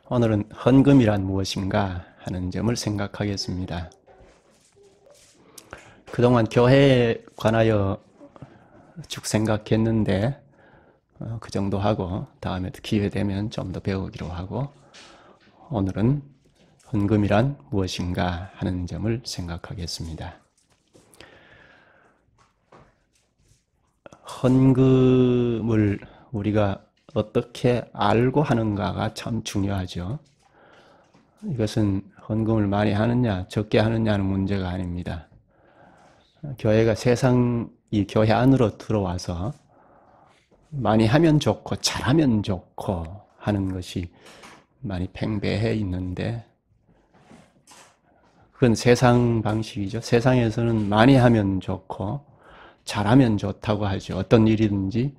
오늘은 헌금이란 무엇인가 하는 점을 생각하겠습니다. 그동안 교회에 관하여 쭉 생각했는데 그 정도 하고 다음에 기회 되면 좀 더 배우기로 하고, 오늘은 헌금이란 무엇인가 하는 점을 생각하겠습니다. 헌금을 우리가 어떻게 알고 하는가가 참 중요하죠. 이것은 헌금을 많이 하느냐 적게 하느냐는 문제가 아닙니다. 교회가 이 교회 안으로 들어와서 많이 하면 좋고 잘하면 좋고 하는 것이 많이 팽배해 있는데, 그건 세상 방식이죠. 세상에서는 많이 하면 좋고 잘하면 좋다고 하죠. 어떤 일이든지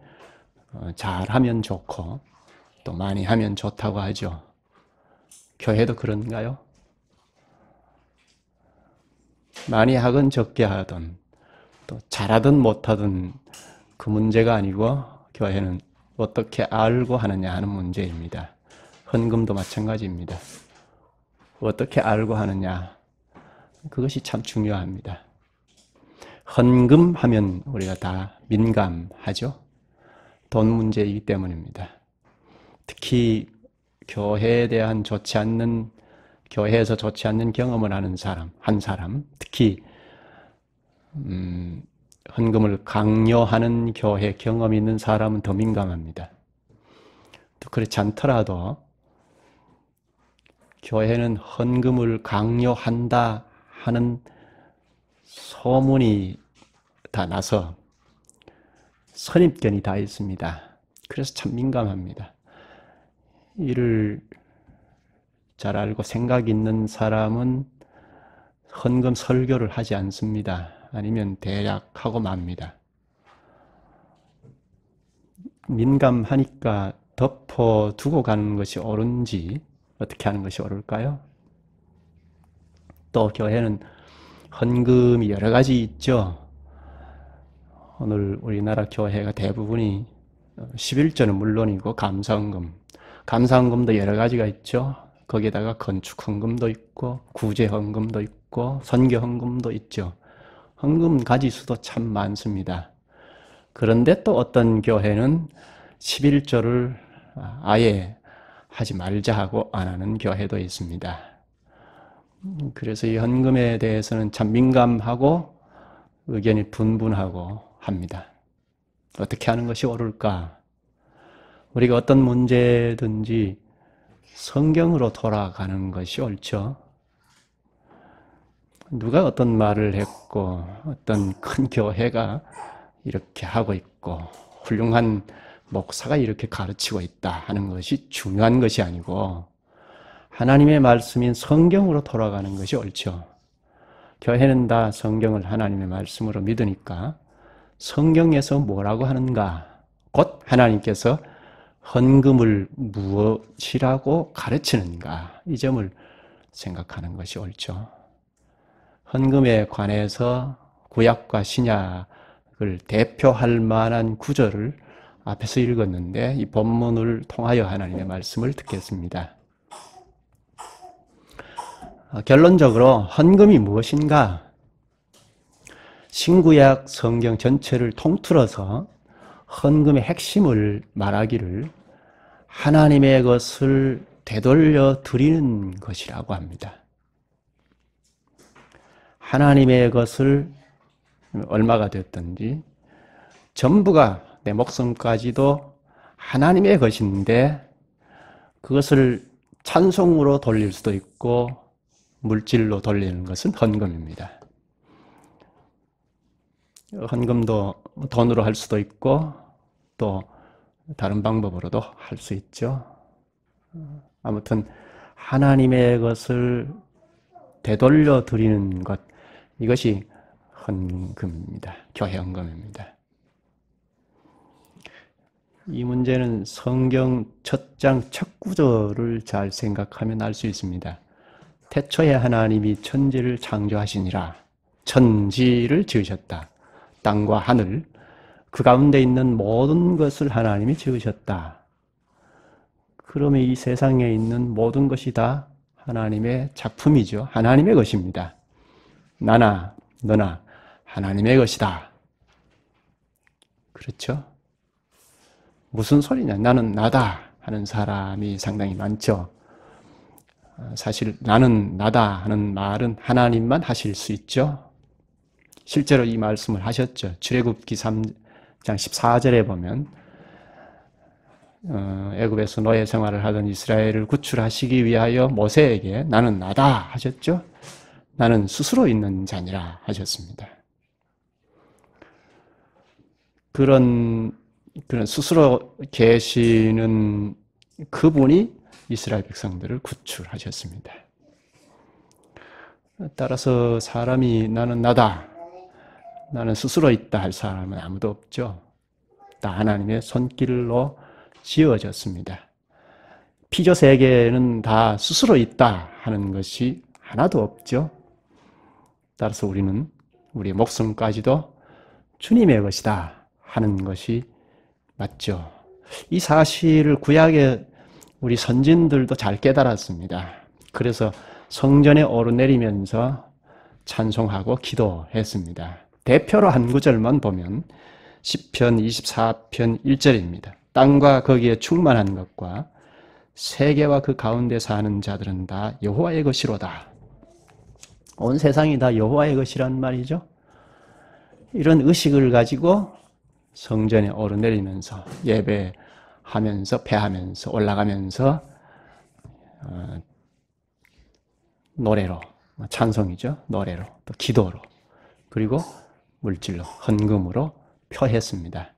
잘하면 좋고 또 많이 하면 좋다고 하죠. 교회도 그런가요? 많이 하건 적게 하든 또 잘하든 못하든 그 문제가 아니고, 교회는 어떻게 알고 하느냐 하는 문제입니다. 헌금도 마찬가지입니다. 어떻게 알고 하느냐, 그것이 참 중요합니다. 헌금하면 우리가 다 민감하죠. 돈 문제이기 때문입니다. 특히 교회에 대한 교회에서 좋지 않는 경험을 하는 한 사람, 특히 헌금을 강요하는 교회 경험이 있는 사람은 더 민감합니다. 또 그렇지 않더라도 교회는 헌금을 강요한다 하는 소문이 다 나서 선입견이 다 있습니다. 그래서 참 민감합니다. 이를 잘 알고 생각 있는 사람은 헌금 설교를 하지 않습니다. 아니면 대략 하고 맙니다. 민감하니까 덮어두고 가는 것이 옳은지 어떻게 하는 것이 옳을까요? 또 교회는 헌금이 여러 가지 있죠. 오늘 우리나라 교회가 대부분이 11조는 물론이고 감사헌금도 여러 가지가 있죠. 거기에다가 건축헌금도 있고 구제헌금도 있고 선교헌금도 있죠. 헌금 가지수도 참 많습니다. 그런데 또 어떤 교회는 11조를 아예 하지 말자 하고 안 하는 교회도 있습니다. 그래서 이 헌금에 대해서는 참 민감하고 의견이 분분하고 합니다. 어떻게 하는 것이 옳을까? 우리가 어떤 문제든지 성경으로 돌아가는 것이 옳죠. 누가 어떤 말을 했고 어떤 큰 교회가 이렇게 하고 있고 훌륭한 목사가 이렇게 가르치고 있다 하는 것이 중요한 것이 아니고, 하나님의 말씀인 성경으로 돌아가는 것이 옳죠. 교회는 다 성경을 하나님의 말씀으로 믿으니까 성경에서 뭐라고 하는가, 곧 하나님께서 헌금을 무엇이라고 가르치는가, 이 점을 생각하는 것이 옳죠. 헌금에 관해서 구약과 신약을 대표할 만한 구절을 앞에서 읽었는데, 이 본문을 통하여 하나님의 말씀을 듣겠습니다. 결론적으로 헌금이 무엇인가? 신구약 성경 전체를 통틀어서 헌금의 핵심을 말하기를 하나님의 것을 되돌려 드리는 것이라고 합니다. 하나님의 것을 얼마가 됐든지 전부가, 내 목숨까지도 하나님의 것인데, 그것을 찬송으로 돌릴 수도 있고 물질로 돌리는 것은 헌금입니다. 헌금도 돈으로 할 수도 있고 또 다른 방법으로도 할 수 있죠. 아무튼 하나님의 것을 되돌려 드리는 것, 이것이 헌금입니다. 교회 헌금입니다. 이 문제는 성경 첫 장 첫 구절을 잘 생각하면 알 수 있습니다. 태초에 하나님이 천지를 창조하시니라. 천지를 지으셨다. 땅과 하늘, 그 가운데 있는 모든 것을 하나님이 지으셨다. 그러면 이 세상에 있는 모든 것이 다 하나님의 작품이죠. 하나님의 것입니다. 나나 너나 하나님의 것이다. 그렇죠? 무슨 소리냐? 나는 나다 하는 사람이 상당히 많죠. 사실 나는 나다 하는 말은 하나님만 하실 수 있죠. 실제로 이 말씀을 하셨죠. 출애굽기 3장 14절에 보면 애굽에서 노예 생활을 하던 이스라엘을 구출하시기 위하여 모세에게 나는 나다 하셨죠. 나는 스스로 있는 자니라 하셨습니다. 그런 스스로 계시는 그분이 이스라엘 백성들을 구출하셨습니다. 따라서 사람이 나는 나다, 나는 스스로 있다 할 사람은 아무도 없죠. 다 하나님의 손길로 지어졌습니다. 피조 세계는 다 스스로 있다 하는 것이 하나도 없죠. 따라서 우리는 우리의 목숨까지도 주님의 것이다 하는 것이 맞죠. 이 사실을 구약의 우리 선진들도 잘 깨달았습니다. 그래서 성전에 오르내리면서 찬송하고 기도했습니다. 대표로 한 구절만 보면 시편 24편 1절입니다. 땅과 거기에 충만한 것과 세계와 그 가운데 사는 자들은 다 여호와의 것이로다. 온 세상이 다 여호와의 것이란 말이죠. 이런 의식을 가지고 성전에 오르내리면서 예배하면서 패하면서 올라가면서 노래로, 찬송이죠. 노래로, 또 기도로, 그리고 물질로, 헌금으로 표했습니다.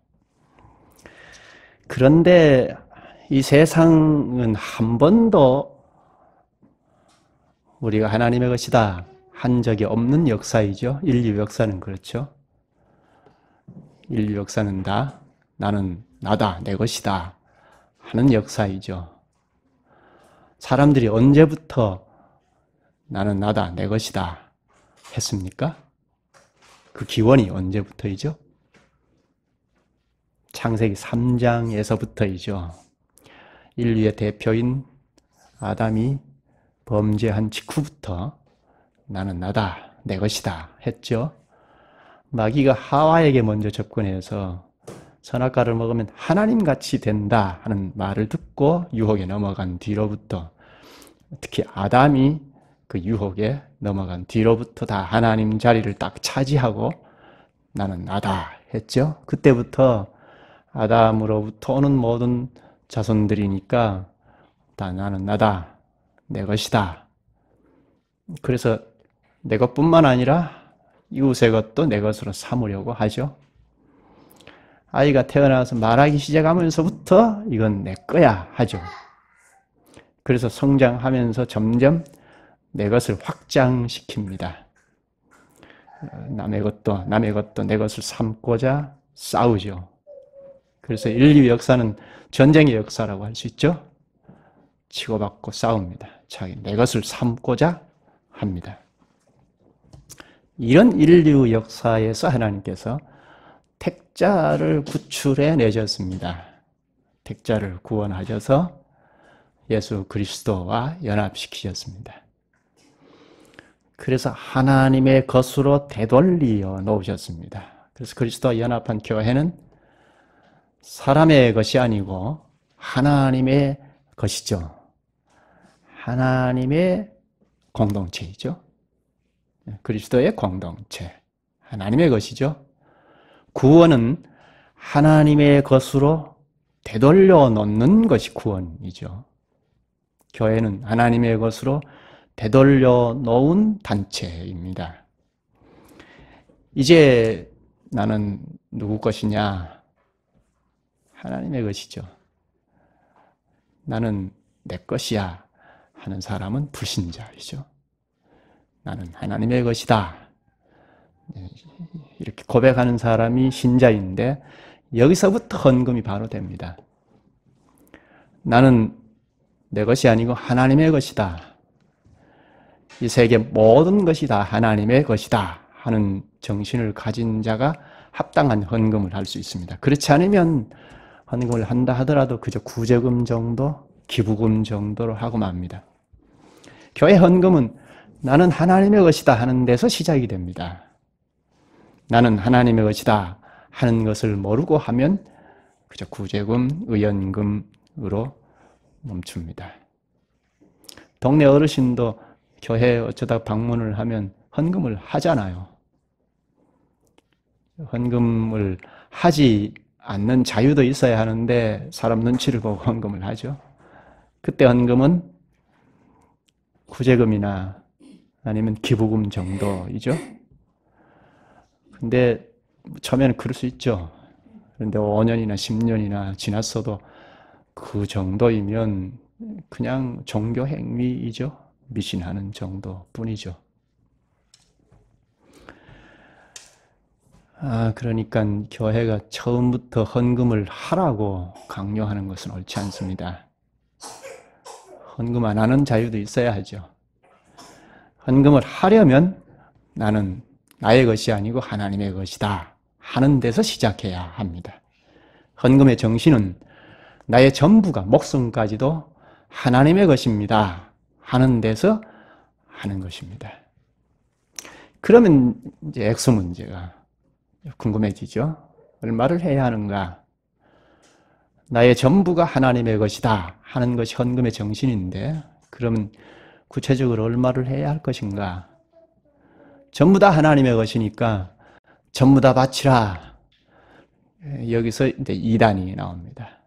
그런데 이 세상은 한 번도 우리가 하나님의 것이다 한 적이 없는 역사이죠. 인류 역사는 그렇죠. 인류 역사는 다 나는 나다, 내 것이다 하는 역사이죠. 사람들이 언제부터 나는 나다, 내 것이다 했습니까? 그 기원이 언제부터이죠? 창세기 3장에서부터이죠. 인류의 대표인 아담이 범죄한 직후부터 나는 나다, 내 것이다 했죠. 마귀가 하와에게 먼저 접근해서 선악과를 먹으면 하나님같이 된다 하는 말을 듣고 유혹에 넘어간 뒤로부터, 특히 아담이 그 유혹에 넘어간 뒤로부터 다 하나님 자리를 딱 차지하고 나는 나다 했죠. 그때부터 아담으로부터 오는 모든 자손들이니까 다 나는 나다, 내 것이다. 그래서 내 것뿐만 아니라 이웃의 것도 내 것으로 삼으려고 하죠. 아이가 태어나서 말하기 시작하면서부터 이건 내 거야 하죠. 그래서 성장하면서 점점 내 것을 확장시킵니다. 남의 것도 내 것을 삼고자 싸우죠. 그래서 인류 역사는 전쟁의 역사라고 할 수 있죠. 치고받고 싸웁니다. 자기 내 것을 삼고자 합니다. 이런 인류 역사에서 하나님께서 택자를 구출해 내셨습니다. 택자를 구원하셔서 예수 그리스도와 연합시키셨습니다. 그래서 하나님의 것으로 되돌려 놓으셨습니다. 그래서 그리스도와 연합한 교회는 사람의 것이 아니고 하나님의 것이죠. 하나님의 공동체이죠. 그리스도의 공동체, 하나님의 것이죠. 구원은 하나님의 것으로 되돌려 놓는 것이 구원이죠. 교회는 하나님의 것으로 되돌려 놓은 단체입니다. 이제 나는 누구 것이냐? 하나님의 것이죠. 나는 내 것이야 하는 사람은 불신자이죠. 나는 하나님의 것이다 이렇게 고백하는 사람이 신자인데, 여기서부터 헌금이 바로 됩니다. 나는 내 것이 아니고 하나님의 것이다. 이 세계 모든 것이 다 하나님의 것이다 하는 정신을 가진 자가 합당한 헌금을 할 수 있습니다. 그렇지 않으면 헌금을 한다 하더라도 그저 구제금 정도 기부금 정도로 하고 맙니다. 교회 헌금은 나는 하나님의 것이다 하는 데서 시작이 됩니다. 나는 하나님의 것이다 하는 것을 모르고 하면 그저 구제금, 의연금으로 멈춥니다. 동네 어르신도 교회에 어쩌다 방문을 하면 헌금을 하잖아요. 헌금을 하지 않는 자유도 있어야 하는데 사람 눈치를 보고 헌금을 하죠. 그때 헌금은 구제금이나 아니면 기부금 정도이죠. 근데 처음에는 그럴 수 있죠. 그런데 5년이나 10년이나 지났어도 그 정도이면 그냥 종교 행위이죠. 미신하는 정도뿐이죠. 그러니까 교회가 처음부터 헌금을 하라고 강요하는 것은 옳지 않습니다. 헌금 안 하는 자유도 있어야 하죠. 헌금을 하려면 나는 나의 것이 아니고 하나님의 것이다 하는 데서 시작해야 합니다. 헌금의 정신은 나의 전부가 목숨까지도 하나님의 것입니다 하는 데서 하는 것입니다. 그러면 이제 액수 문제가 궁금해지죠. 얼마를 해야 하는가? 나의 전부가 하나님의 것이다 하는 것이 헌금의 정신인데 그러면 구체적으로 얼마를 해야 할 것인가? 전부 다 하나님의 것이니까 전부 다 바치라. 여기서 이제 2단이 나옵니다.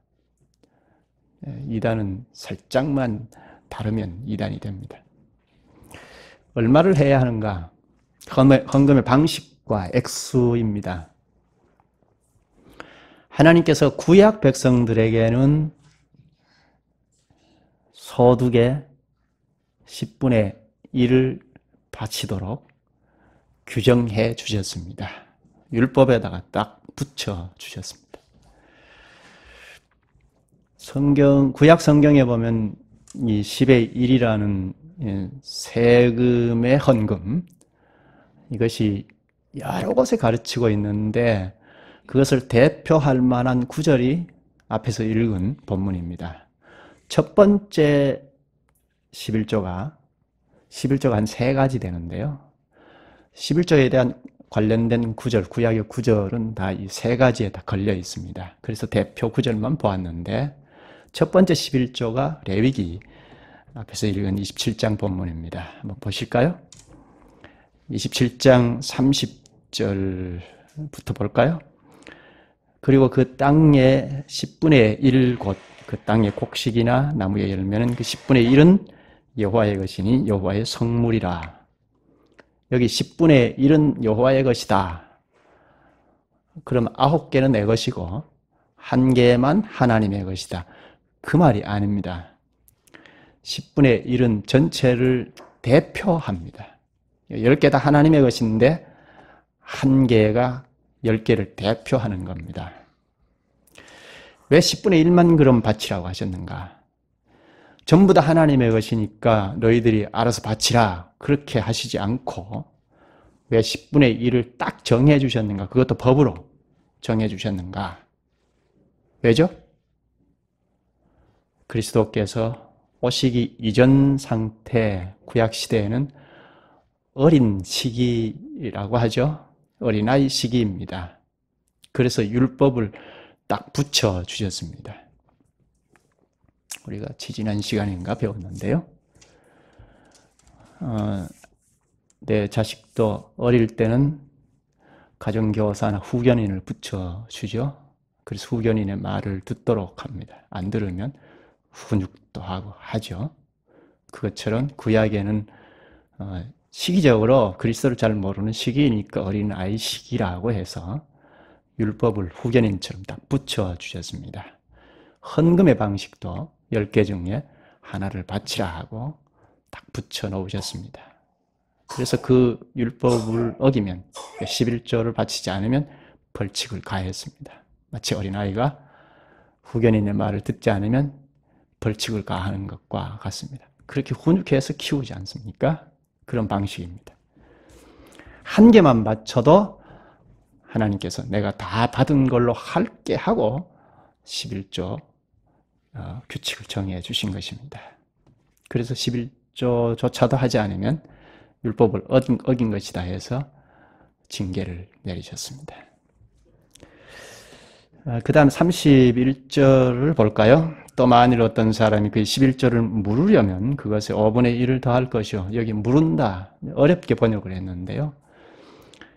2단은 살짝만 다르면 2단이 됩니다. 얼마를 해야 하는가? 헌금의 방식과 액수입니다. 하나님께서 구약 백성들에게는 소득의 10분의 1을 바치도록 규정해 주셨습니다. 율법에다가 딱 붙여 주셨습니다. 구약 성경에 보면 이 10의 1이라는 세금의 헌금, 이것이 여러 곳에 가르치고 있는데 그것을 대표할 만한 구절이 앞에서 읽은 본문입니다. 첫 번째 11조가 한 3가지 되는데요. 11조에 대한 관련된 구절, 구약의 구절은 다 이 3가지에 다 걸려 있습니다. 그래서 대표 구절만 보았는데 첫 번째 11조가 레위기 앞에서 읽은 27장 본문입니다. 한번 보실까요? 27장 30절부터 볼까요? 그리고 그 땅의 10분의 1 곧 그 땅의 곡식이나 나무의 열매는 그 10분의 1은 여호와의 것이니 여호와의 성물이라. 여기 10분의 1은 여호와의 것이다. 그럼 9개는 내 것이고 1개만 하나님의 것이다. 그 말이 아닙니다. 10분의 1은 전체를 대표합니다. 10개 다 하나님의 것인데 1개가 10개를 대표하는 겁니다. 왜 10분의 1만 그럼 바치라고 하셨는가? 전부 다 하나님의 것이니까 너희들이 알아서 바치라 그렇게 하시지 않고 왜 10분의 1을 딱 정해 주셨는가? 그것도 법으로 정해 주셨는가? 왜죠? 그리스도께서 오시기 이전 상태 구약 시대에는 어린 시기라고 하죠. 어린아이 시기입니다. 그래서 율법을 딱 붙여 주셨습니다. 우리가 지지난 시간인가 배웠는데요. 내 자식도 어릴 때는 가정교사나 후견인을 붙여주죠. 그래서 후견인의 말을 듣도록 합니다. 안 들으면 훈육도 하고 하죠. 그것처럼 구약에는 시기적으로 그리스도를 잘 모르는 시기이니까 어린아이 시기라고 해서 율법을 후견인처럼 딱 붙여주셨습니다. 헌금의 방식도 10개 중에 하나를 바치라 하고 딱 붙여놓으셨습니다. 그래서 그 율법을 어기면 11조를 바치지 않으면 벌칙을 가했습니다. 마치 어린아이가 후견인의 말을 듣지 않으면 벌칙을 가하는 것과 같습니다. 그렇게 훈육해서 키우지 않습니까? 그런 방식입니다. 1개만 바쳐도 하나님께서 내가 다 받은 걸로 할게 하고 11조 규칙을 정해 주신 것입니다. 그래서 11조조차도 하지 않으면 율법을 어긴 것이다 해서 징계를 내리셨습니다. 그 다음 31절을 볼까요? 또 만일 어떤 사람이 그 11절을 물으려면 그것에 5분의 1을 더할 것이요. 여기 물은다. 어렵게 번역을 했는데요.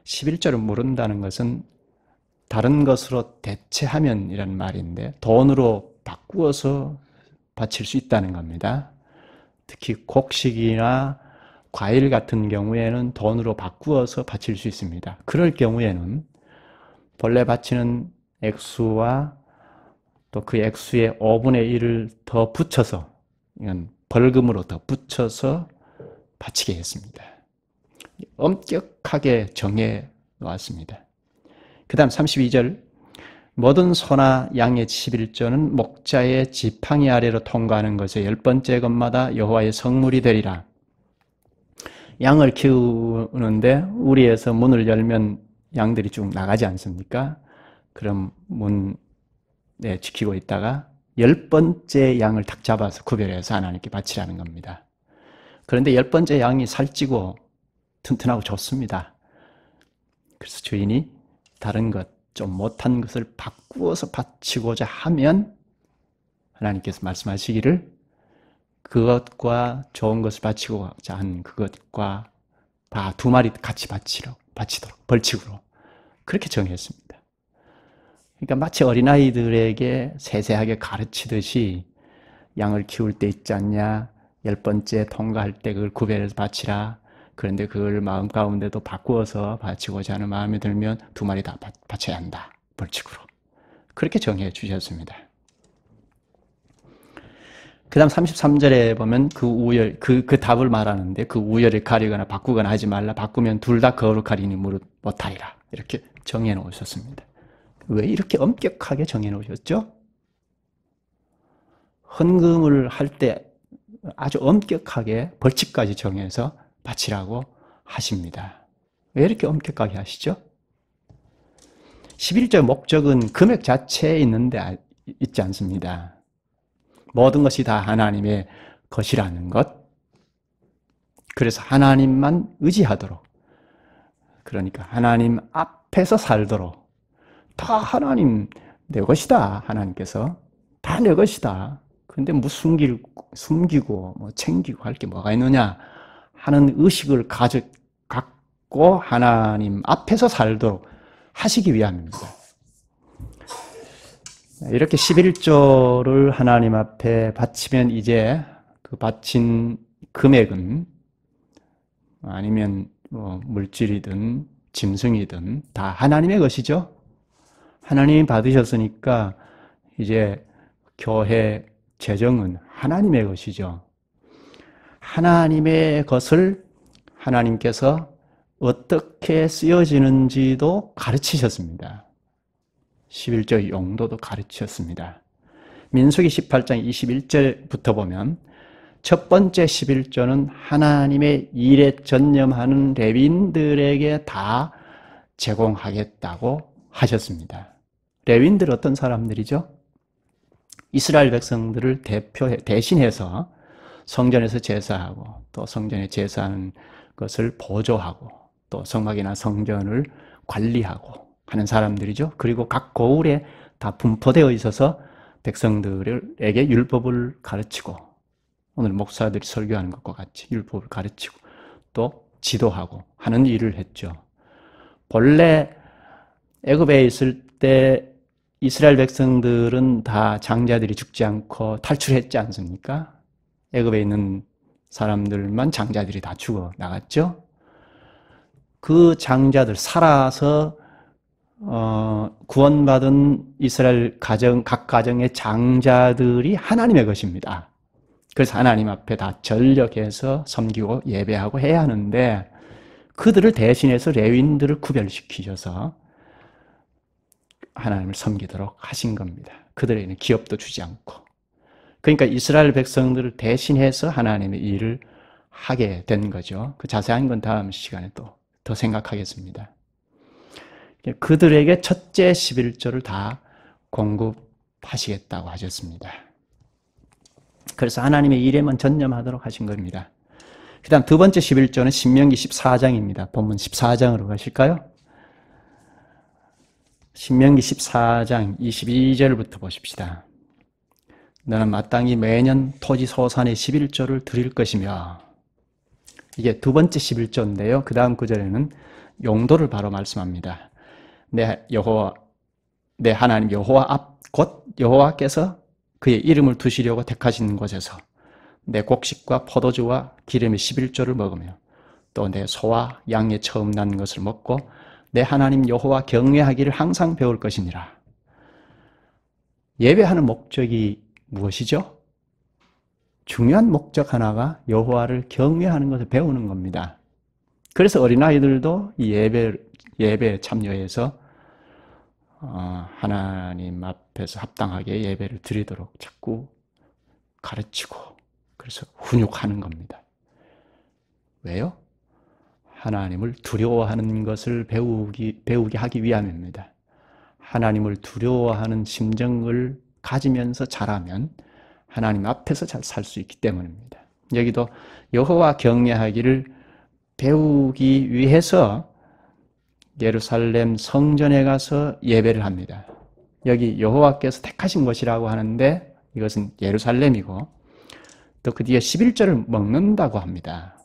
11절을 물은다는 것은 다른 것으로 대체하면 이라는 말인데 돈으로 바꾸어서 바칠 수 있다는 겁니다. 특히 곡식이나 과일 같은 경우에는 돈으로 바꾸어서 바칠 수 있습니다. 그럴 경우에는 본래 바치는 액수와 또 그 액수의 5분의 1을 더 붙여서, 이건 벌금으로 더 붙여서 바치게 했습니다. 엄격하게 정해 놓았습니다. 그 다음 32절, 모든 소나 양의 11조는 목자의 지팡이 아래로 통과하는 것의 10번째 것마다 여호와의 성물이 되리라. 양을 키우는데 우리에서 문을 열면 양들이 쭉 나가지 않습니까? 그럼 문에 지키고 있다가 10번째 양을 탁 잡아서 구별해서 하나님께 바치라는 겁니다. 그런데 10번째 양이 살찌고 튼튼하고 좋습니다. 그래서 주인이 다른 것, 좀 못한 것을 바꾸어서 바치고자 하면 하나님께서 말씀하시기를 그것과 좋은 것을 바치고자 한 그것과 다 두 마리 같이 바치도록 벌칙으로 그렇게 정했습니다. 그러니까 마치 어린아이들에게 세세하게 가르치듯이 양을 키울 때 있지 않냐, 10번째 통과할 때 그걸 구별해서 바치라. 그런데 그걸 마음 가운데도 바꾸어서 바치고자 하는 마음이 들면 두 마리 다 바쳐야 한다. 벌칙으로. 그렇게 정해 주셨습니다. 그 다음 33절에 보면 그 우열, 그 답을 말하는데 그 우열을 가리거나 바꾸거나 하지 말라. 바꾸면 둘 다 거룩하리니 무릇 못하리라. 이렇게 정해 놓으셨습니다. 왜 이렇게 엄격하게 정해 놓으셨죠? 헌금을 할 때 아주 엄격하게 벌칙까지 정해서 바치라고 하십니다. 왜 이렇게 엄격하게 하시죠? 11절 목적은 금액 자체에 있는데 있지 않습니다. 모든 것이 다 하나님의 것이라는 것. 그래서 하나님만 의지하도록, 그러니까 하나님 앞에서 살도록, 다 하나님 내 것이다. 하나님께서 다 내 것이다. 근데 뭐 숨기고 뭐 챙기고 할 게 뭐가 있느냐 하는 의식을 갖고 하나님 앞에서 살도록 하시기 위함입니다. 이렇게 11조를 하나님 앞에 바치면 이제 그 바친 금액은 아니면 뭐 물질이든 짐승이든 다 하나님의 것이죠. 하나님이 받으셨으니까 이제 교회 재정은 하나님의 것이죠. 하나님의 것을 하나님께서 어떻게 쓰여지는지도 가르치셨습니다. 11조 용도도 가르치셨습니다. 민수기 18장 21절부터 보면 첫 번째 11조는 하나님의 일에 전념하는 레위인들에게 다 제공하겠다고 하셨습니다. 레위인들 어떤 사람들이죠? 이스라엘 백성들을 대신해서 성전에서 제사하고 또 성전에 제사하는 것을 보조하고 또 성막이나 성전을 관리하고 하는 사람들이죠. 그리고 각 고을에 다 분포되어 있어서 백성들에게 율법을 가르치고 오늘 목사들이 설교하는 것과 같이 율법을 가르치고 또 지도하고 하는 일을 했죠. 본래 애굽에 있을 때 이스라엘 백성들은 다 장자들이 죽지 않고 탈출했지 않습니까? 애굽에 있는 사람들만 장자들이 다 죽어 나갔죠. 그 장자들 살아서 구원받은 이스라엘 각 가정의 장자들이 하나님의 것입니다. 그래서 하나님 앞에 다 전력해서 섬기고 예배하고 해야 하는데 그들을 대신해서 레위인들을 구별시키셔서 하나님을 섬기도록 하신 겁니다. 그들에게는 기업도 주지 않고. 그러니까 이스라엘 백성들을 대신해서 하나님의 일을 하게 된 거죠. 그 자세한 건 다음 시간에 또 더 생각하겠습니다. 그들에게 첫째 11조를 다 공급하시겠다고 하셨습니다. 그래서 하나님의 일에만 전념하도록 하신 겁니다. 그 다음 두 번째 11조는 신명기 14장입니다. 본문 14장으로 가실까요? 신명기 14장 22절부터 보십시다. 너는 마땅히 매년 토지 소산의 11조를 드릴 것이며, 이게 두 번째 11조인데요. 그 다음 구절에는 용도를 바로 말씀합니다. 내 하나님 여호와 앞 곧 여호와께서 그의 이름을 두시려고 택하신 곳에서 내 곡식과 포도주와 기름의 11조를 먹으며 또 내 소와 양의 처음 난 것을 먹고 내 하나님 여호와 경외하기를 항상 배울 것이니라. 예배하는 목적이 무엇이죠? 중요한 목적 하나가 여호와를 경외하는 것을 배우는 겁니다. 그래서 어린아이들도 이 예배에 참여해서 하나님 앞에서 합당하게 예배를 드리도록 자꾸 가르치고 그래서 훈육하는 겁니다. 왜요? 하나님을 두려워하는 것을 배우게 하기 위함입니다. 하나님을 두려워하는 심정을 가지면서 자라면 하나님 앞에서 잘 살 수 있기 때문입니다. 여기도 여호와 경외하기를 배우기 위해서 예루살렘 성전에 가서 예배를 합니다. 여기 여호와께서 택하신 곳이라고 하는데 이것은 예루살렘이고 또 그 뒤에 11조를 먹는다고 합니다.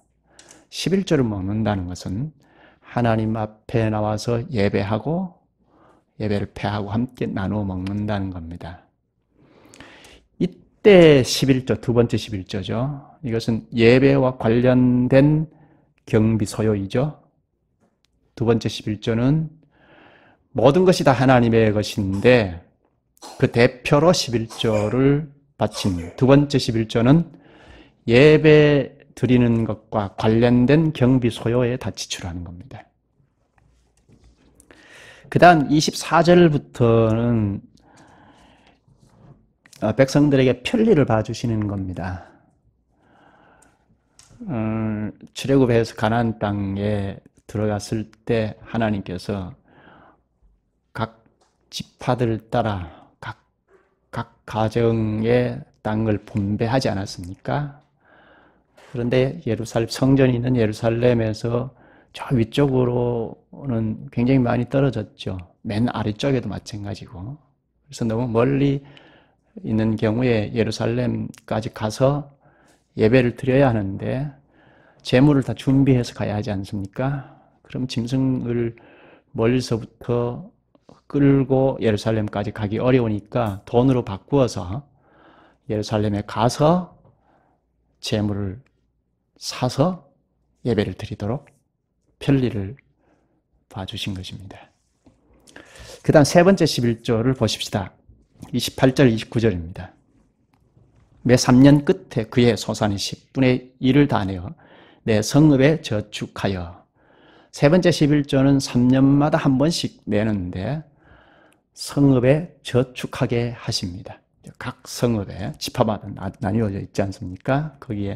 11조를 먹는다는 것은 하나님 앞에 나와서 예배하고 예배를 패하고 함께 나누어 먹는다는 겁니다. 이때 11조, 두 번째 11조죠. 이것은 예배와 관련된 경비 소요이죠. 두 번째 11조는 모든 것이 다 하나님의 것인데 그 대표로 11조를 바친 두 번째 11조는 예배 드리는 것과 관련된 경비 소요에 다 지출하는 겁니다. 그 다음 24절부터는 백성들에게 편리를 봐주시는 겁니다. 출애굽해서 가나안 땅에 들어갔을 때 하나님께서 각 지파들 따라 각 가정의 땅을 분배하지 않았습니까? 그런데 성전이 있는 예루살렘에서 저 위쪽으로는 굉장히 많이 떨어졌죠. 맨 아래쪽에도 마찬가지고. 그래서 너무 멀리 있는 경우에 예루살렘까지 가서 예배를 드려야 하는데 제물을 다 준비해서 가야 하지 않습니까? 그럼 짐승을 멀리서부터 끌고 예루살렘까지 가기 어려우니까 돈으로 바꾸어서 예루살렘에 가서 제물을 사서 예배를 드리도록 편리를 봐주신 것입니다. 그 다음 세 번째 11조를 보십시다. 28절, 29절입니다. 매 3년 끝에 그의 소산의 10분의 1을 다 내어 내 성읍에 저축하여. 세 번째 11조는 3년마다 한 번씩 내는데 성읍에 저축하게 하십니다. 각 성읍에 지파마다 나뉘어져 있지 않습니까? 거기에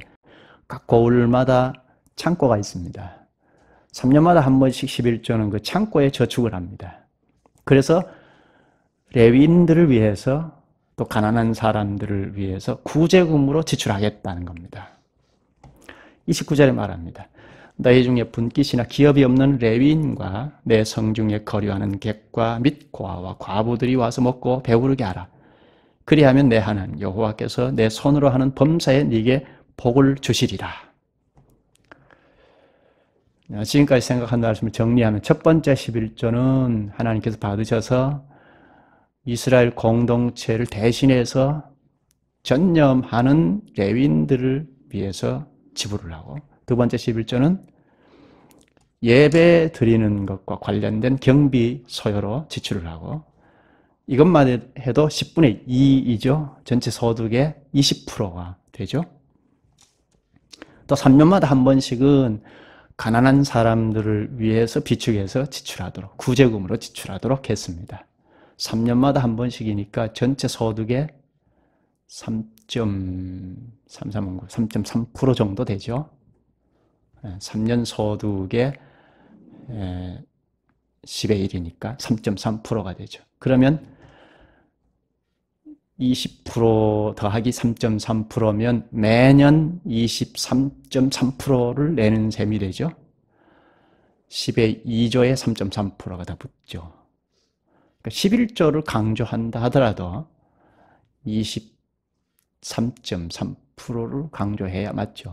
각 고을마다 창고가 있습니다. 3년마다 한 번씩 11조는 그 창고에 저축을 합니다. 그래서 레위인들을 위해서 또 가난한 사람들을 위해서 구제금으로 지출하겠다는 겁니다. 29절에 말합니다. 너희 중에 분깃이나 기업이 없는 레위인과 내 성중에 거류하는 객과 및 고아와 과부들이 와서 먹고 배부르게 하라. 그리하면 내 하나님 여호와께서 내 손으로 하는 범사에 네게 복을 주시리라. 지금까지 생각한 말씀을 정리하면 첫 번째 11조는 하나님께서 받으셔서 이스라엘 공동체를 대신해서 전념하는 레위인들을 위해서 지불을 하고, 두 번째 11조는 예배 드리는 것과 관련된 경비 소요로 지출을 하고, 이것만 해도 10분의 2이죠. 전체 소득의 20%가 되죠. 또 3년마다 한 번씩은 가난한 사람들을 위해서 비축해서 지출하도록, 구제금으로 지출하도록 했습니다. 3년마다 한 번씩이니까 전체 소득의 3.3% 정도 되죠. 3년 소득의 10의 1이니까 3.3%가 되죠. 그러면 20% 더하기 3.3%면 매년 23.3%를 내는 셈이 되죠. 10의 2조에 3.3%가 다 붙죠. 그러니까 11조를 강조한다 하더라도 23.3%를 강조해야 맞죠.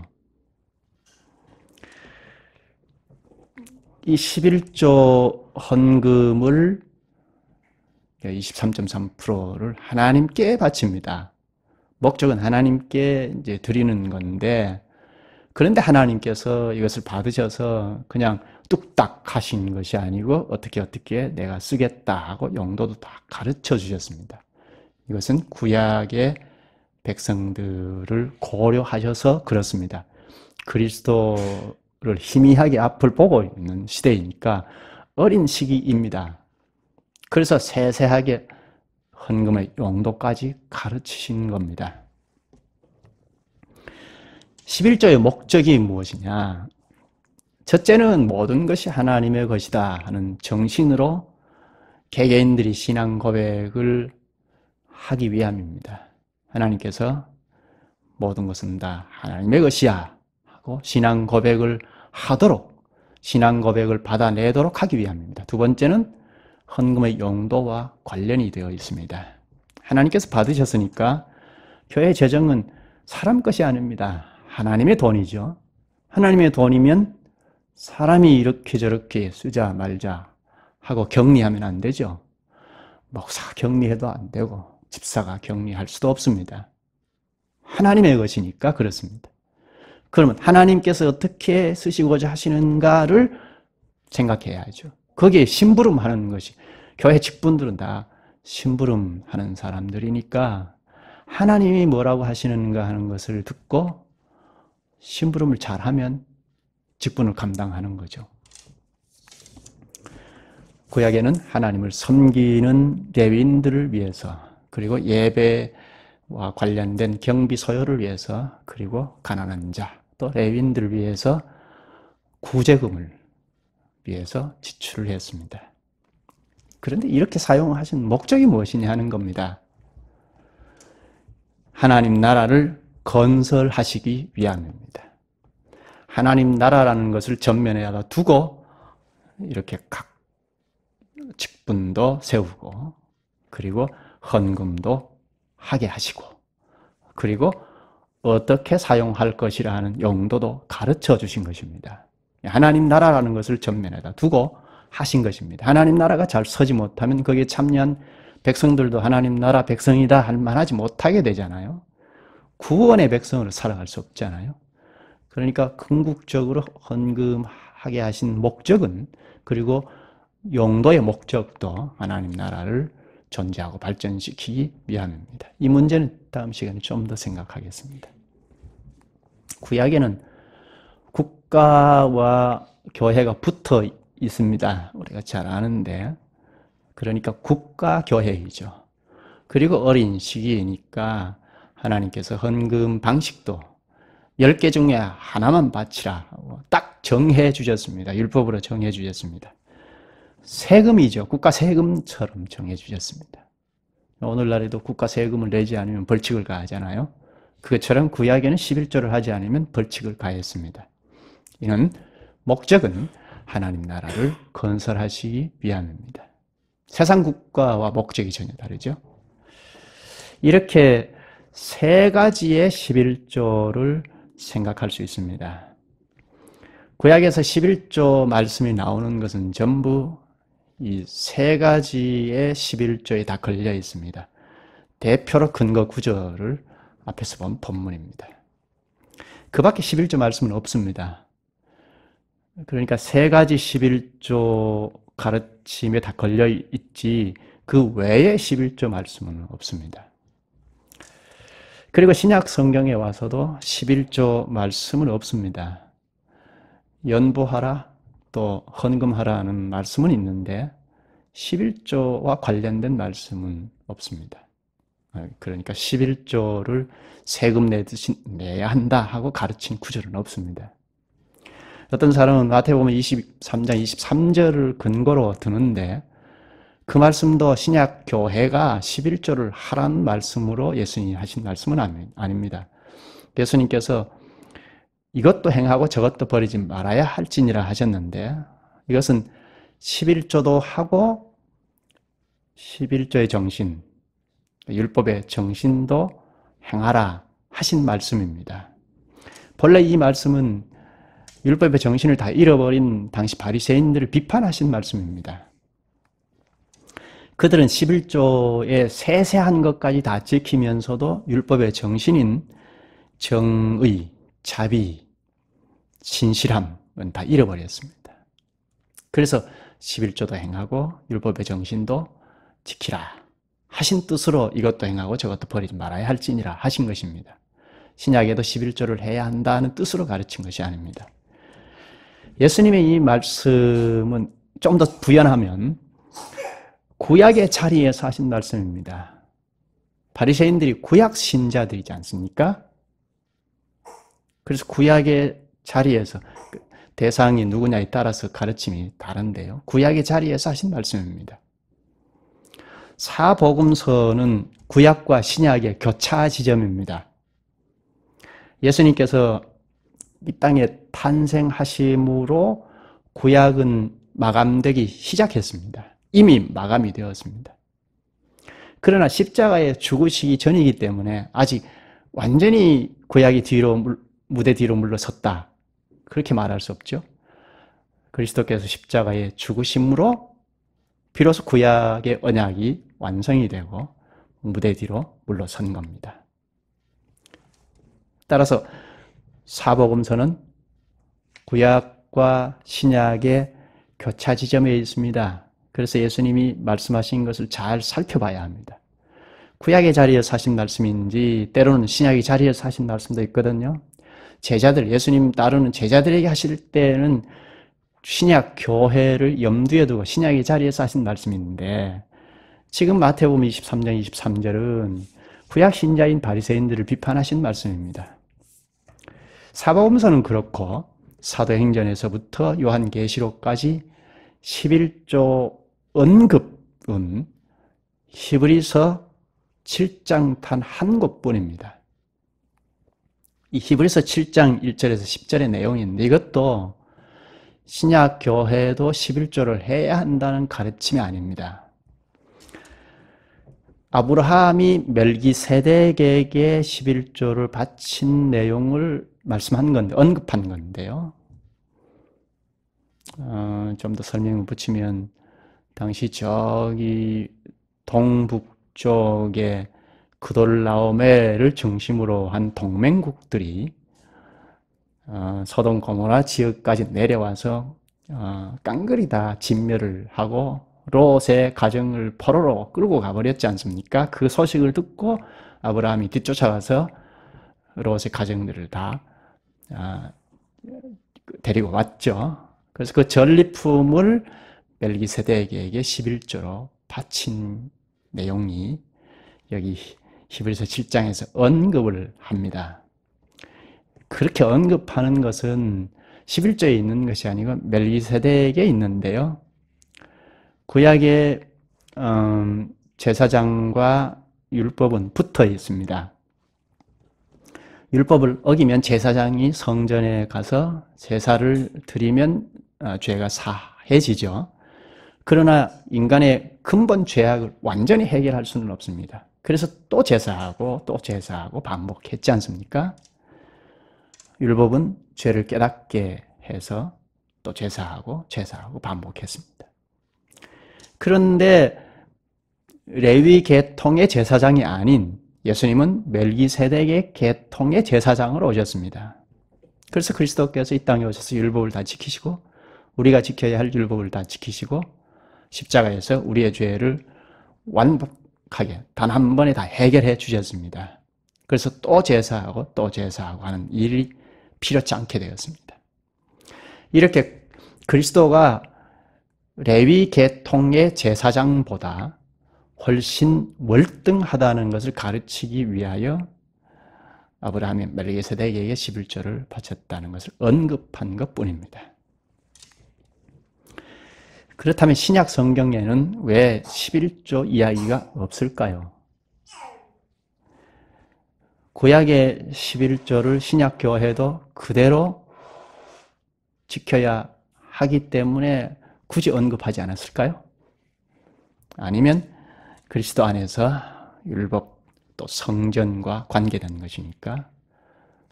이 11조 헌금을 23.3%를 하나님께 바칩니다. 목적은 하나님께 이제 드리는 건데, 그런데 하나님께서 이것을 받으셔서 그냥 뚝딱 하신 것이 아니고 어떻게 내가 쓰겠다 하고 용도도 다 가르쳐 주셨습니다. 이것은 구약의 백성들을 고려하셔서 그렇습니다. 그리스도를 희미하게 앞을 보고 있는 시대이니까 어린 시기입니다. 그래서 세세하게 헌금의 용도까지 가르치신 겁니다. 11조의 목적이 무엇이냐? 첫째는 모든 것이 하나님의 것이다 하는 정신으로 개개인들이 신앙 고백을 하기 위함입니다. 하나님께서 모든 것은 다 하나님의 것이야 하고 신앙 고백을 하도록, 신앙 고백을 받아내도록 하기 위함입니다. 두 번째는 헌금의 용도와 관련이 되어 있습니다. 하나님께서 받으셨으니까 교회 재정은 사람 것이 아닙니다. 하나님의 돈이죠. 하나님의 돈이면 사람이 이렇게 저렇게 쓰자 말자 하고 격리하면 안 되죠. 목사 격리해도 안 되고 집사가 격리할 수도 없습니다. 하나님의 것이니까 그렇습니다. 그러면 하나님께서 어떻게 쓰시고자 하시는가를 생각해야죠. 거기에 심부름하는 것이, 교회 직분들은 다 심부름하는 사람들이니까 하나님이 뭐라고 하시는가 하는 것을 듣고 심부름을 잘하면 직분을 감당하는 거죠. 구약에는 하나님을 섬기는 레위인들을 위해서, 그리고 예배와 관련된 경비 소요를 위해서, 그리고 가난한 자, 또 레위인들을 위해서 구제금을 위해서 지출을 했습니다. 그런데 이렇게 사용하신 목적이 무엇이냐 하는 겁니다. 하나님 나라를 건설하시기 위함입니다. 하나님 나라라는 것을 전면에다 두고 이렇게 각 직분도 세우고, 그리고 헌금도 하게 하시고, 그리고 어떻게 사용할 것이라 하는 용도도 가르쳐 주신 것입니다. 하나님 나라라는 것을 전면에다 두고 하신 것입니다. 하나님 나라가 잘 서지 못하면 거기에 참여한 백성들도 하나님 나라 백성이다 할 만하지 못하게 되잖아요. 구원의 백성으로 살아갈 수 없잖아요. 그러니까 궁극적으로 헌금하게 하신 목적은, 그리고 용도의 목적도 하나님 나라를 존재하고 발전시키기 위함입니다. 이 문제는 다음 시간에 좀 더 생각하겠습니다. 구약에는 국가와 교회가 붙어 있습니다. 우리가 잘 아는데, 그러니까 국가교회이죠. 그리고 어린 시기이니까 하나님께서 헌금 방식도 10개 중에 하나만 바치라 딱 정해 주셨습니다. 율법으로 정해 주셨습니다. 세금이죠. 국가 세금처럼 정해 주셨습니다. 오늘날에도 국가 세금을 내지 않으면 벌칙을 가하잖아요. 그것처럼 구약에는 11조를 하지 않으면 벌칙을 가했습니다. 이는 목적은 하나님 나라를 건설하시기 위함입니다. 세상 국가와 목적이 전혀 다르죠. 이렇게 세 가지의 11조를 생각할 수 있습니다. 구약에서 11조 말씀이 나오는 것은 전부 이 세 가지의 11조에 다 걸려 있습니다. 대표로 근거 구절을 앞에서 본 본문입니다. 그 밖에 11조 말씀은 없습니다. 그러니까 세 가지 11조 가르침에 다 걸려 있지 그 외에 11조 말씀은 없습니다. 그리고 신약 성경에 와서도 11조 말씀은 없습니다. 연보하라 또 헌금하라는 말씀은 있는데 11조와 관련된 말씀은 없습니다. 그러니까 11조를 세금 내야 한다 하고 가르친 구절은 없습니다. 어떤 사람은 마태복음 23장 23절을 근거로 드는데 그 말씀도 신약 교회가 11조를 하라는 말씀으로 예수님이 하신 말씀은 아닙니다. 예수님께서 이것도 행하고 저것도 버리지 말아야 할지니라 하셨는데, 이것은 11조도 하고 11조의 정신, 율법의 정신도 행하라 하신 말씀입니다. 본래 이 말씀은 율법의 정신을 다 잃어버린 당시 바리새인들을 비판하신 말씀입니다. 그들은 11조의 세세한 것까지 다 지키면서도 율법의 정신인 정의, 자비, 진실함은 다 잃어버렸습니다. 그래서 11조도 행하고 율법의 정신도 지키라 하신 뜻으로 이것도 행하고 저것도 버리지 말아야 할지니라 하신 것입니다. 신약에도 11조를 해야 한다는 뜻으로 가르친 것이 아닙니다. 예수님의 이 말씀은 좀 더 부연하면 구약의 자리에서 하신 말씀입니다. 바리새인들이 구약 신자들이지 않습니까? 그래서 구약의 자리에서 대상이 누구냐에 따라서 가르침이 다른데요. 구약의 자리에서 하신 말씀입니다. 사복음서는 구약과 신약의 교차 지점입니다. 예수님께서 이 땅에 탄생하심으로 구약은 마감되기 시작했습니다. 이미 마감이 되었습니다. 그러나 십자가에 죽으시기 전이기 때문에 아직 완전히 구약이 무대 뒤로 물러섰다, 그렇게 말할 수 없죠. 그리스도께서 십자가에 죽으심으로 비로소 구약의 언약이 완성이 되고 무대 뒤로 물러선 겁니다. 따라서 사복음서는 구약과 신약의 교차 지점에 있습니다. 그래서 예수님이 말씀하신 것을 잘 살펴봐야 합니다. 구약의 자리에서 하신 말씀인지 때로는 신약의 자리에서 하신 말씀도 있거든요. 예수님 따르는 제자들에게 하실 때는 신약 교회를 염두에 두고 신약의 자리에서 하신 말씀인데, 지금 마태복음 23장 23절은 구약 신자인 바리새인들을 비판하신 말씀입니다. 사복음서는 그렇고 사도행전에서부터 요한계시록까지 11조 언급은 히브리서 7장 단 한 곳뿐입니다. 이 히브리서 7장 1절에서 10절의 내용인데, 이것도 신약 교회도 11조를 해야 한다는 가르침이 아닙니다. 아브라함이 멜기세덱에게 11조를 바친 내용을 말씀한 건데, 언급한 건데요. 좀 더 설명을 붙이면, 당시 저기 동북쪽에 그돌라오메를 중심으로 한 동맹국들이 소돔 고모라 지역까지 내려와서 깡그리 다 진멸을 하고 롯의 가정을 포로로 끌고 가버렸지 않습니까? 그 소식을 듣고 아브라함이 뒤쫓아가서 롯의 가정들을 다 데리고 왔죠. 그래서 그 전리품을 멜기세덱에게 11조로 바친 내용이 여기 히브리서 7장에서 언급을 합니다. 그렇게 언급하는 것은 11조에 있는 것이 아니고 멜기세덱에 있는데요. 구약의 제사장과 율법은 붙어 있습니다. 율법을 어기면 제사장이 성전에 가서 제사를 드리면 죄가 사해지죠. 그러나 인간의 근본 죄악을 완전히 해결할 수는 없습니다. 그래서 또 제사하고 또 제사하고 반복했지 않습니까? 율법은 죄를 깨닫게 해서 또 제사하고 반복했습니다. 그런데 레위 계통의 제사장이 아닌 예수님은 멜기세덱의 계통의 제사장으로 오셨습니다. 그래서 그리스도께서 이 땅에 오셔서 율법을 다 지키시고, 우리가 지켜야 할 율법을 다 지키시고, 십자가에서 우리의 죄를 완벽하게 단 한 번에 다 해결해 주셨습니다. 그래서 또 제사하고 또 제사하고 하는 일이 필요치 않게 되었습니다. 이렇게 그리스도가 레위 계통의 제사장보다 훨씬 월등하다는 것을 가르치기 위하여 아브라함이 멜기세덱에게 11조를 바쳤다는 것을 언급한 것뿐입니다. 그렇다면 신약 성경에는 왜 11조 이야기가 없을까요? 구약의 11조를 신약 교회도 그대로 지켜야 하기 때문에 굳이 언급하지 않았을까요? 아니면 그리스도 안에서 율법 또 성전과 관계된 것이니까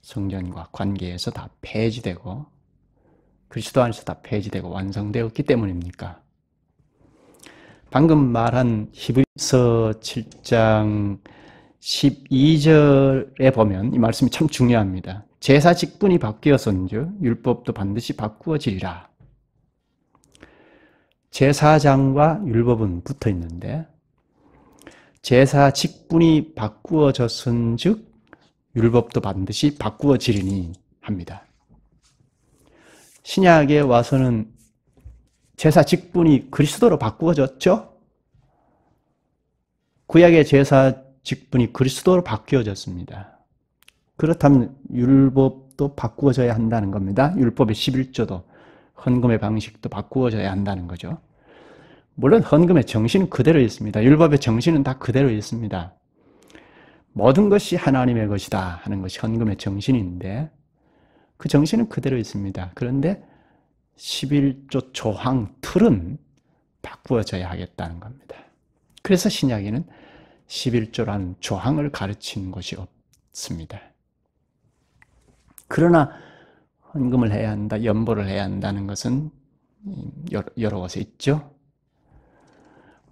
성전과 관계에서 다 폐지되고 그리스도 안에서 다 폐지되고 완성되었기 때문입니까? 방금 말한 히브리서 7장 12절에 보면 이 말씀이 참 중요합니다. 제사 직분이 바뀌었은즉 율법도 반드시 바꾸어지리라. 제사장과 율법은 붙어 있는데 제사 직분이 바꾸어졌은즉 율법도 반드시 바꾸어지리니 합니다. 신약에 와서는 제사 직분이 그리스도로 바꾸어졌죠? 구약의 제사 직분이 그리스도로 바뀌어졌습니다. 그렇다면 율법도 바꾸어져야 한다는 겁니다. 율법의 11조도 헌금의 방식도 바꾸어져야 한다는 거죠. 물론 헌금의 정신은 그대로 있습니다. 율법의 정신은 다 그대로 있습니다. 모든 것이 하나님의 것이다 하는 것이 헌금의 정신인데 그 정신은 그대로 있습니다. 그런데 11조 조항 틀은 바꾸어져야 하겠다는 겁니다. 그래서 신약에는 11조라는 조항을 가르치는 것이 없습니다. 그러나 헌금을 해야 한다, 연보를 해야 한다는 것은 여러 곳에 있죠.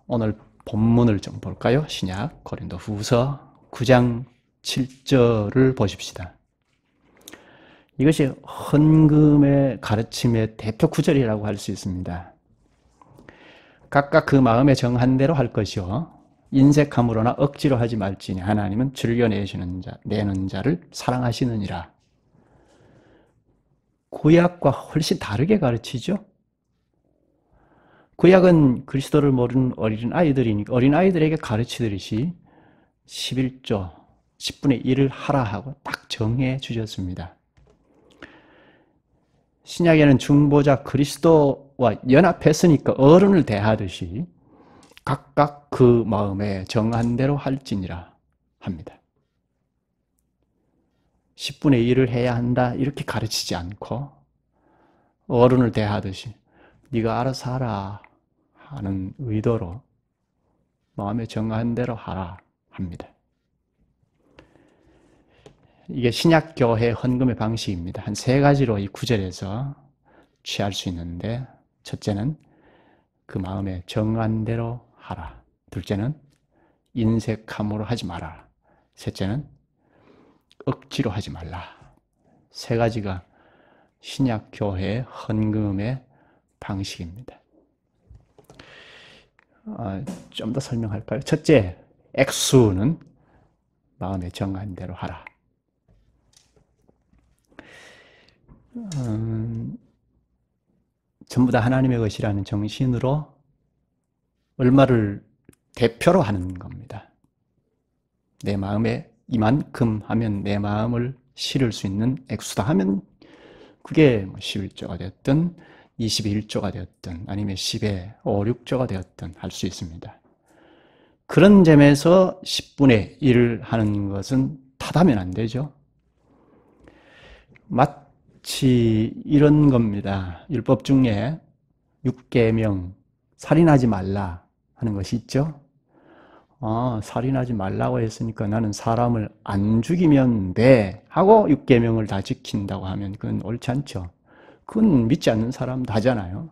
오늘 본문을 좀 볼까요? 신약 고린도후서 9장 7절을 보십시다. 이것이 헌금의 가르침의 대표 구절이라고 할 수 있습니다. 각각 그 마음에 정한 대로 할 것이요 인색함으로나 억지로 하지 말지니 하나님은 내는 자를 사랑하시느니라. 구약과 훨씬 다르게 가르치죠. 구약은 그리스도를 모르는 어린아이들이니까 어린아이들에게 가르치듯이 11조 10분의 1을 하라 하고 딱 정해 주셨습니다. 신약에는 중보자 그리스도와 연합했으니까 어른을 대하듯이 각각 그 마음에 정한 대로 할지니라 합니다. 10분의 1을 해야 한다 이렇게 가르치지 않고 어른을 대하듯이 네가 알아서 하라 하는 의도로 마음에 정한 대로 하라 합니다. 이게 신약교회 헌금의 방식입니다. 한 세 가지로 이 구절에서 취할 수 있는데 첫째는 그 마음에 정한 대로 하라. 둘째는 인색함으로 하지 마라. 셋째는 억지로 하지 말라. 세 가지가 신약교회의 헌금의 방식입니다. 좀 더 설명할까요? 첫째, 액수는 마음에 정한 대로 하라. 전부 다 하나님의 것이라는 정신으로 얼마를 대표로 하는 겁니다. 내 마음에 이만큼 하면 내 마음을 실을 수 있는 액수다 하면 그게 11조가 되었든 21조가 되었든 아니면 10의 5, 6조가 되었든 할 수 있습니다. 그런 점에서 10분의 1을 하는 것은 타다면 안 되죠. 마치 이런 겁니다. 율법 중에 6계명 살인하지 말라 하는 것이 있죠. 살인하지 말라고 했으니까 나는 사람을 안 죽이면 돼 하고 6계명을 다 지킨다고 하면 그건 옳지 않죠. 그건 믿지 않는 사람 다잖아요.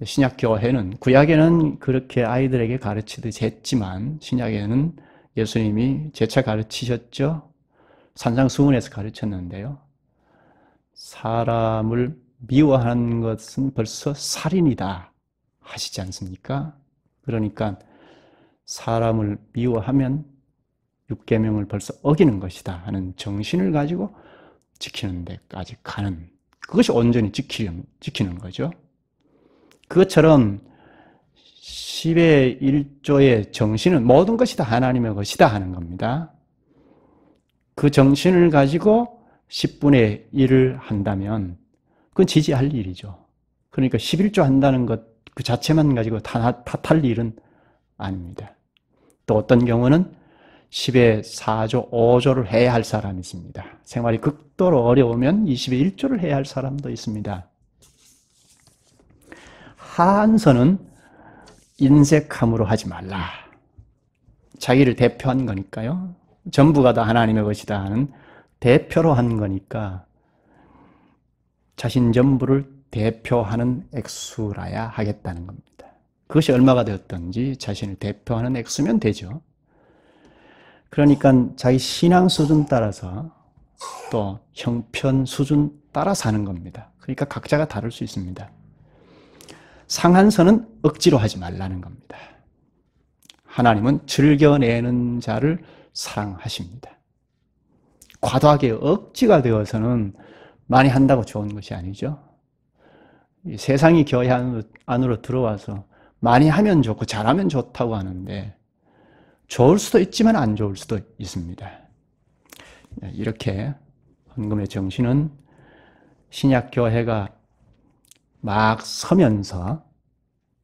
신약교회는 구약에는 그렇게 아이들에게 가르치듯이 했지만 신약에는 예수님이 재차 가르치셨죠. 산상수훈에서 가르쳤는데요. 사람을 미워하는 것은 벌써 살인이다 하시지 않습니까? 그러니까 사람을 미워하면 6계명을 벌써 어기는 것이다 하는 정신을 가지고 지키는 데까지 가는, 그것이 온전히 지키는 거죠. 그것처럼 10의 1조의 정신은 모든 것이 다 하나님의 것이다 하는 겁니다. 그 정신을 가지고 10분의 1을 한다면 그건 지지할 일이죠. 그러니까 11조 한다는 것 그 자체만 가지고 탓할 일은 아닙니다. 또 어떤 경우는 10의 4조, 5조를 해야 할 사람이 있습니다. 생활이 극도로 어려우면 20의 1조를 해야 할 사람도 있습니다. 하한선은 인색함으로 하지 말라. 자기를 대표한 거니까요. 전부가 다 하나님의 것이다 하는 대표로 한 거니까 자신 전부를 대표하는 액수라야 하겠다는 겁니다. 그것이 얼마가 되었든지 자신을 대표하는 액수면 되죠. 그러니까 자기 신앙 수준 따라서 또 형편 수준 따라서 하는 겁니다. 그러니까 각자가 다를 수 있습니다. 상한선은 억지로 하지 말라는 겁니다. 하나님은 즐겨내는 자를 사랑하십니다. 과도하게 억지가 되어서는 많이 한다고 좋은 것이 아니죠. 세상이 교회 안으로 들어와서 많이 하면 좋고 잘하면 좋다고 하는데 좋을 수도 있지만 안 좋을 수도 있습니다. 이렇게 헌금의 정신은 신약교회가 막 서면서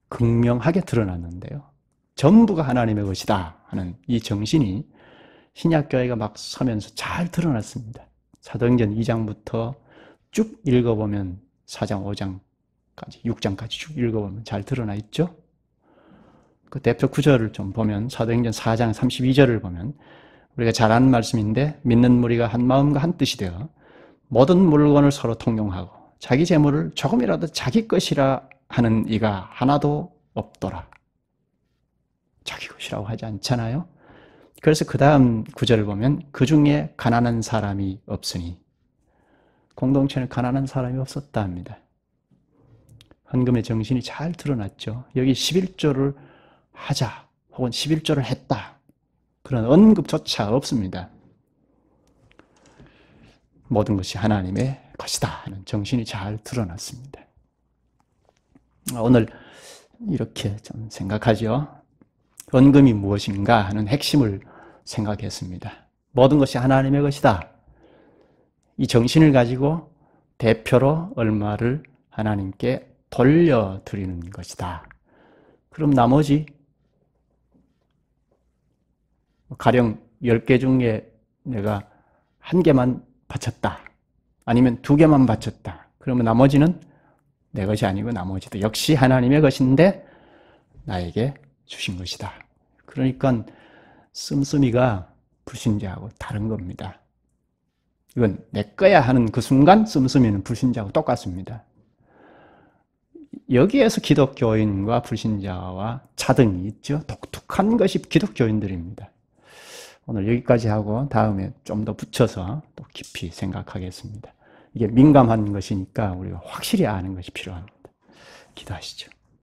극명하게 드러났는데요. 전부가 하나님의 것이다 하는 이 정신이 신약교회가 막 서면서 잘 드러났습니다. 사도행전 2장부터 쭉 읽어보면 4장, 5장까지, 6장까지 쭉 읽어보면 잘 드러나 있죠. 그 대표 구절을 좀 보면 사도행전 4장 32절을 보면 우리가 잘 아는 말씀인데 믿는 무리가 한 마음과 한 뜻이 되어 모든 물건을 서로 통용하고 자기 재물을 조금이라도 자기 것이라 하는 이가 하나도 없더라. 자기 것이라고 하지 않잖아요. 그래서 그 다음 구절을 보면 그 중에 가난한 사람이 없으니 공동체는 가난한 사람이 없었다 합니다. 헌금의 정신이 잘 드러났죠. 여기 11조를 하자 혹은 11조를 했다. 그런 언급조차 없습니다. 모든 것이 하나님의 것이다 하는 정신이 잘 드러났습니다. 오늘 이렇게 좀 생각하죠. 헌금이 무엇인가 하는 핵심을 생각했습니다. 모든 것이 하나님의 것이다. 이 정신을 가지고 대표로 얼마를 하나님께 돌려드리는 것이다. 그럼 나머지 가령 10개 중에 내가 1개만 바쳤다. 아니면 2개만 바쳤다. 그러면 나머지는 내 것이 아니고 나머지도 역시 하나님의 것인데 나에게 주신 것이다. 그러니까 씀씀이가 불신자하고 다른 겁니다. 이건 내 거야 하는 그 순간 씀씀이는 불신자하고 똑같습니다. 여기에서 기독교인과 불신자와 차등이 있죠. 독특한 것이 기독교인들입니다. 오늘 여기까지 하고 다음에 좀 더 붙여서 또 깊이 생각하겠습니다. 이게 민감한 것이니까 우리가 확실히 아는 것이 필요합니다. 기도하시죠.